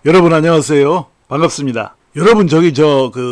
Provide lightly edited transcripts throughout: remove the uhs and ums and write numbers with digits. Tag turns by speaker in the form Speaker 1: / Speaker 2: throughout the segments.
Speaker 1: 여러분 안녕하세요. 반갑습니다. 여러분 저기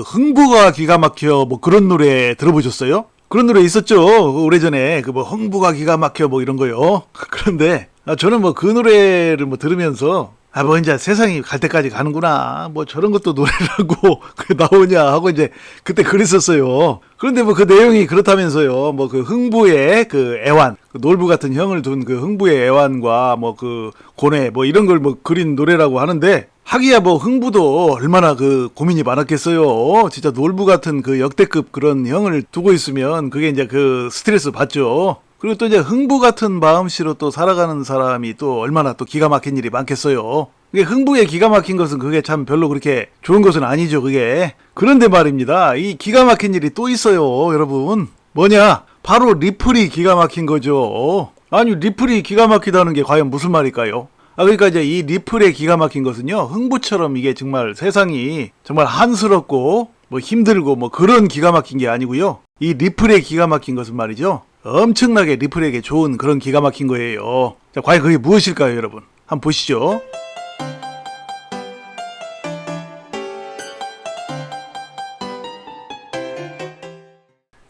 Speaker 1: 흥부가 기가 막혀 뭐 그런 노래 들어보셨어요? 그런 노래 있었죠. 오래전에 그 뭐 흥부가 기가 막혀 뭐 이런 거요. 그런데 저는 뭐 그 노래를 뭐 들으면서 뭐 이제 세상이 갈 때까지 가는구나. 뭐 저런 것도 노래라고 나오냐 하고 이제 그때 그랬었어요. 그런데 뭐 그 내용이 그렇다면서요. 뭐 그 흥부의 그 애완, 그 놀부 같은 형을 둔 그 흥부의 애완과 뭐 그 고뇌 뭐 이런 걸 뭐 그린 노래라고 하는데 하기야 뭐 흥부도 얼마나 그 고민이 많았겠어요. 진짜 놀부 같은 그 역대급 그런 형을 두고 있으면 그게 이제 그 스트레스 받죠. 그리고 또 이제 흥부 같은 마음씨로 또 살아가는 사람이 또 얼마나 또 기가 막힌 일이 많겠어요. 그게 흥부의 기가 막힌 것은 그게 참 별로 그렇게 좋은 것은 아니죠, 그게. 그런데 말입니다. 이 기가 막힌 일이 또 있어요, 여러분. 뭐냐? 바로 리플이 기가 막힌 거죠. 아니, 리플이 기가 막히다는 게 과연 무슨 말일까요? 그러니까 이제 이 리플의 기가 막힌 것은요, 흥부처럼 이게 정말 세상이 정말 한스럽고 뭐 힘들고 뭐 그런 기가 막힌 게 아니고요. 이 리플의 기가 막힌 것은 말이죠. 엄청나게 리플에게 좋은 그런 기가 막힌 거예요. 자, 과연 그게 무엇일까요, 여러분? 한번 보시죠.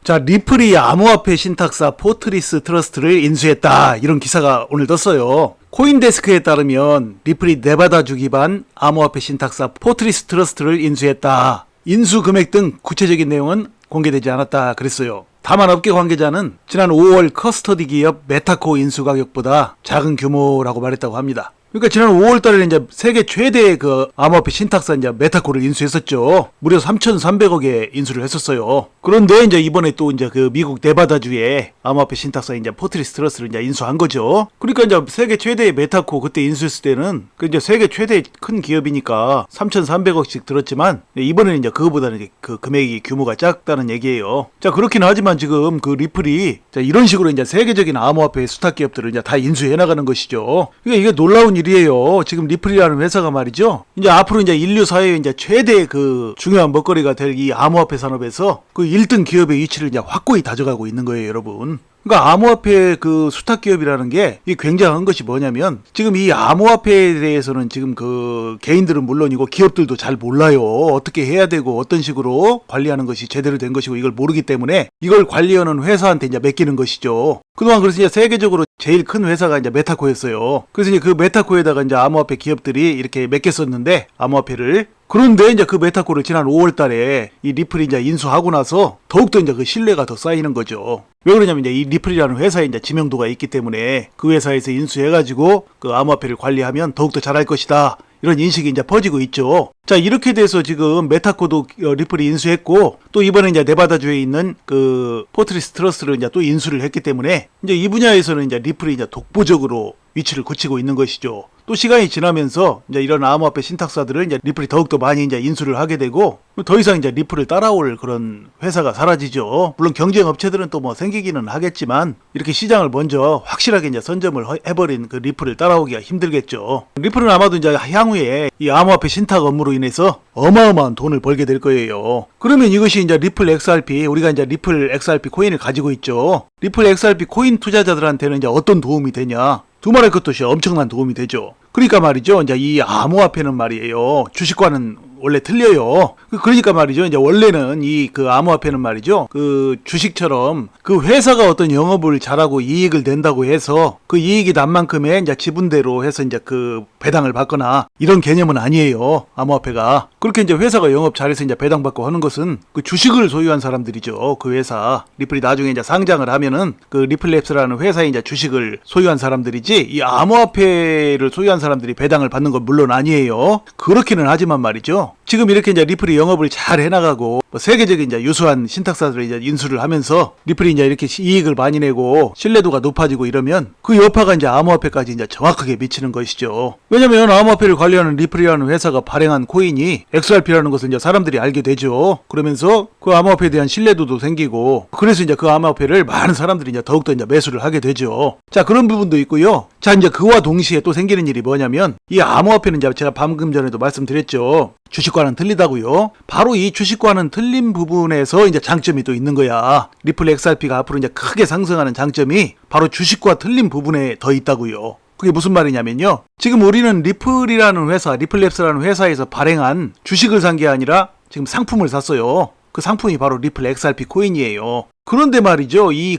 Speaker 1: 자, 리플이 암호화폐 신탁사 포트리스 트러스트를 인수했다. 이런 기사가 오늘 떴어요. 코인데스크에 따르면 리플이 네바다주 기반 암호화폐 신탁사 포트리스 트러스트를 인수했다. 인수 금액 등 구체적인 내용은 공개되지 않았다 그랬어요. 다만 업계 관계자는 지난 5월 커스터디 기업 메타코 인수 가격보다 작은 규모라고 말했다고 합니다. 그러니까 지난 5월 달에 이제 세계 최대의 그 암호화폐 신탁사 이제 메타코를 인수했었죠. 무려 3,300억에 인수를 했었어요. 그런데 이제 이번에 또 이제 그 미국 네바다주의 암호화폐 신탁사 이제 포트리스 트러스를 이제 인수한 거죠. 그러니까 이제 세계 최대의 메타코 그때 인수했을 때는 그 이제 세계 최대 큰 기업이니까 3,300억씩 들었지만 이번에는 이제 그거보다는 이제 그 금액이 규모가 작다는 얘기예요. 자, 그렇긴 하지만 지금 그 리플이 자, 이런 식으로 이제 세계적인 암호화폐 수탁 기업들을 이제 다 인수해 나가는 것이죠. 그러니까 이게 놀라운 일이에요. 지금 리플이라는 회사가 말이죠. 이제 앞으로 이제 인류 사회의 이제 최대 그 중요한 먹거리가 될 이 암호화폐 산업에서 그 1등 기업의 위치를 이제 확고히 다져가고 있는 거예요, 여러분. 그러니까 암호화폐 그 수탁 기업이라는 게 이 굉장한 것이 뭐냐면 지금 이 암호화폐에 대해서는 지금 그 개인들은 물론이고 기업들도 잘 몰라요. 어떻게 해야 되고 어떤 식으로 관리하는 것이 제대로 된 것이고 이걸 모르기 때문에 이걸 관리하는 회사한테 이제 맡기는 것이죠. 그동안 그래서 이제 세계적으로 제일 큰 회사가 이제 메타코였어요. 그래서 이제 그 메타코에다가 이제 암호화폐 기업들이 이렇게 맡겼었는데 암호화폐를 그런데 이제 그 메타코를 지난 5월 달에 이 리플이 이제 인수하고 나서 더욱더 이제 그 신뢰가 더 쌓이는 거죠. 왜 그러냐면 이제 이 리플이라는 회사에 이제 지명도가 있기 때문에 그 회사에서 인수해가지고 그 암호화폐를 관리하면 더욱더 잘할 것이다. 이런 인식이 이제 퍼지고 있죠. 자, 이렇게 돼서 지금 메타코도 리플이 인수했고 또 이번에 이제 네바다주에 있는 그 포트리스 트러스트를 이제 또 인수를 했기 때문에 이제 이 분야에서는 이제 리플이 이제 독보적으로 위치를 굳히고 있는 것이죠. 또 시간이 지나면서 이제 이런 암호화폐 신탁사들을 이제 리플이 더욱더 많이 이제 인수를 하게 되고 더 이상 이제 리플을 따라올 그런 회사가 사라지죠. 물론 경쟁 업체들은 또 뭐 생기기는 하겠지만 이렇게 시장을 먼저 확실하게 이제 선점을 해버린 그 리플을 따라오기가 힘들겠죠. 리플은 아마도 이제 향후에 이 암호화폐 신탁 업무로 인해서 어마어마한 돈을 벌게 될 거예요. 그러면 이것이 이제 리플 XRP, 우리가 이제 리플 XRP 코인을 가지고 있죠. 리플 XRP 코인 투자자들한테는 이제 어떤 도움이 되냐? 두말할 것도 없이 엄청난 도움이 되죠. 그러니까 말이죠. 이제 이 암호화폐는 말이에요. 주식과는 원래 틀려요. 그러니까 말이죠. 이제 원래는 이 그 암호화폐는 말이죠. 그 주식처럼 그 회사가 어떤 영업을 잘하고 이익을 낸다고 해서 그 이익이 난 만큼의 이제 지분대로 해서 이제 그 배당을 받거나 이런 개념은 아니에요. 암호화폐가. 그렇게 이제 회사가 영업 잘해서 이제 배당받고 하는 것은 그 주식을 소유한 사람들이죠. 그 회사. 리플이 나중에 이제 상장을 하면은 그 리플랩스라는 회사의 이제 주식을 소유한 사람들이지 이 암호화폐를 소유한 사람들이 배당을 받는 건 물론 아니에요. 그렇기는 하지만 말이죠. 지금 이렇게 이제 리플이 영업을 잘 해나가고 뭐 세계적인 이제 유수한 신탁사들을 이제 인수를 하면서 리플이 이제 이렇게 이익을 많이 내고 신뢰도가 높아지고 이러면 그 여파가 이제 암호화폐까지 이제 정확하게 미치는 것이죠. 왜냐면 암호화폐를 관리하는 리플이라는 회사가 발행한 코인이 XRP라는 것을 이제 사람들이 알게 되죠. 그러면서 그 암호화폐에 대한 신뢰도도 생기고 그래서 이제 그 암호화폐를 많은 사람들이 이제 더욱더 이제 매수를 하게 되죠. 자, 그런 부분도 있고요. 자, 이제 그와 동시에 또 생기는 일이 뭐냐면 이 암호화폐는 이제 제가 방금 전에도 말씀드렸죠. 주식과는 틀리다고요. 바로 이 주식과는 틀린 부분에서 이제 장점이 또 있는 거야. 리플 XRP가 앞으로 이제 크게 상승하는 장점이 바로 주식과 틀린 부분에 더 있다고요. 그게 무슨 말이냐면요. 지금 우리는 리플이라는 회사, 리플랩스라는 회사에서 발행한 주식을 산 게 아니라 지금 상품을 샀어요. 그 상품이 바로 리플 XRP 코인이에요. 그런데 말이죠. 이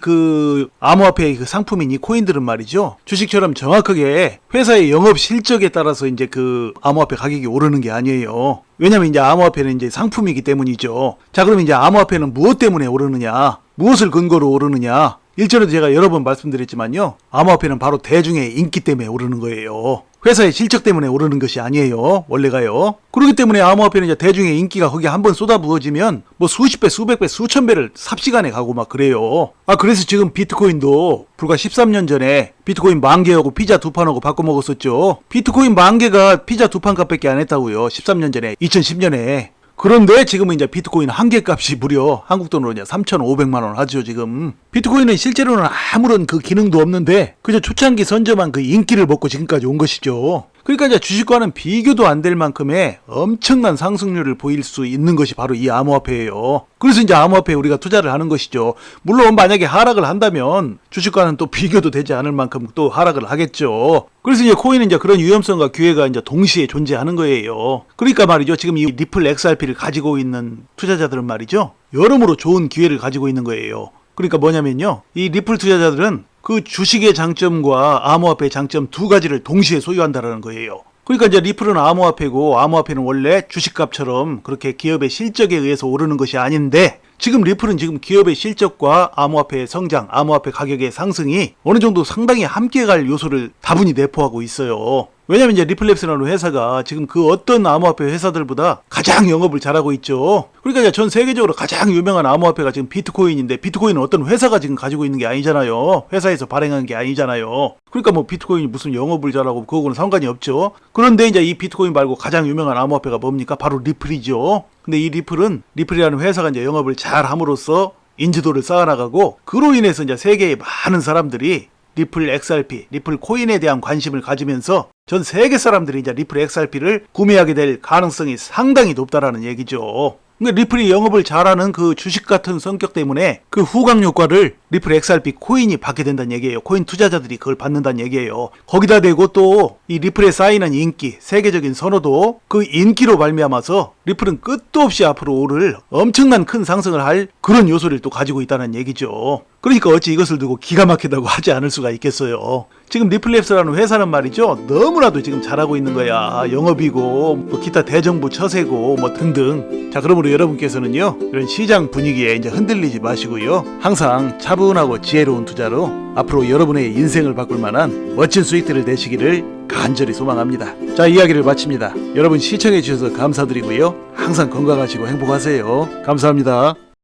Speaker 1: 암호화폐의 그 상품인 이 코인들은 말이죠. 주식처럼 정확하게 회사의 영업 실적에 따라서 이제 그 암호화폐 가격이 오르는 게 아니에요. 왜냐면 이제 암호화폐는 이제 상품이기 때문이죠. 자, 그럼 이제 암호화폐는 무엇 때문에 오르느냐? 무엇을 근거로 오르느냐? 일전에도 제가 여러 번 말씀드렸지만요. 암호화폐는 바로 대중의 인기 때문에 오르는 거예요. 회사의 실적 때문에 오르는 것이 아니에요. 원래가요. 그렇기 때문에 암호화폐는 이제 대중의 인기가 거기에 한번 쏟아부어지면 뭐 수십 배, 수백 배, 수천 배를 삽시간에 가고 막 그래요. 그래서 지금 비트코인도 불과 13년 전에 비트코인 10,000개하고 피자 2판하고 바꿔 먹었었죠. 비트코인 10,000개가 피자 2판 값밖에 안 했다고요. 13년 전에, 2010년에. 그런데 지금은 이제 비트코인 한 개 값이 무려 한국 돈으로 이제 3,500만 원 하죠, 지금. 비트코인은 실제로는 아무런 그 기능도 없는데 그저 초창기 선점한 그 인기를 먹고 지금까지 온 것이죠. 그러니까 이제 주식과는 비교도 안 될 만큼의 엄청난 상승률을 보일 수 있는 것이 바로 이 암호화폐예요. 그래서 이제 암호화폐에 우리가 투자를 하는 것이죠. 물론 만약에 하락을 한다면 주식과는 또 비교도 되지 않을 만큼 또 하락을 하겠죠. 그래서 이제 코인은 이제 그런 위험성과 기회가 이제 동시에 존재하는 거예요. 그러니까 말이죠. 지금 이 리플 XRP를 가지고 있는 투자자들은 말이죠. 여러모로 좋은 기회를 가지고 있는 거예요. 그러니까 뭐냐면요. 이 리플 투자자들은 그 주식의 장점과 암호화폐의 장점 두 가지를 동시에 소유한다는 거예요. 그러니까 이제 리플은 암호화폐고 암호화폐는 원래 주식값처럼 그렇게 기업의 실적에 의해서 오르는 것이 아닌데 지금 리플은 지금 기업의 실적과 암호화폐의 성장, 암호화폐 가격의 상승이 어느 정도 상당히 함께 갈 요소를 다분히 내포하고 있어요. 왜냐면 이제 리플랩스라는 회사가 지금 그 어떤 암호화폐 회사들보다 가장 영업을 잘하고 있죠. 그러니까 이제 전 세계적으로 가장 유명한 암호화폐가 지금 비트코인인데 비트코인은 어떤 회사가 지금 가지고 있는 게 아니잖아요. 회사에서 발행한 게 아니잖아요. 그러니까 뭐 비트코인이 무슨 영업을 잘하고 그거는 상관이 없죠. 그런데 이제 이 비트코인 말고 가장 유명한 암호화폐가 뭡니까? 바로 리플이죠. 근데 이 리플이라는 회사가 이제 영업을 잘 함으로써 인지도를 쌓아나가고 그로 인해서 이제 세계의 많은 사람들이 리플 XRP, 리플 코인에 대한 관심을 가지면서 전 세계 사람들이 이제 리플 XRP를 구매하게 될 가능성이 상당히 높다라는 얘기죠. 그러니까 리플이 영업을 잘하는 그 주식 같은 성격 때문에 그 후광 효과를 리플 XRP 코인이 받게 된다는 얘기예요. 코인 투자자들이 그걸 받는다는 얘기예요. 거기다 대고 또 이 리플에 쌓이는 인기, 세계적인 선호도 그 인기로 말미암아서 리플은 끝도 없이 앞으로 오를 엄청난 큰 상승을 할 그런 요소를 또 가지고 있다는 얘기죠. 그러니까 어찌 이것을 두고 기가 막히다고 하지 않을 수가 있겠어요. 지금 리플랩스라는 회사는 말이죠. 너무나도 지금 잘하고 있는 거야. 영업이고 뭐 기타 대정부 처세고 뭐 등등. 자, 그러므로 여러분께서는요. 이런 시장 분위기에 이제 흔들리지 마시고요. 항상 차분하고 지혜로운 투자로 앞으로 여러분의 인생을 바꿀 만한 멋진 수익들을 내시기를 간절히 소망합니다. 자, 이야기를 마칩니다. 여러분 시청해 주셔서 감사드리고요. 항상 건강하시고 행복하세요. 감사합니다.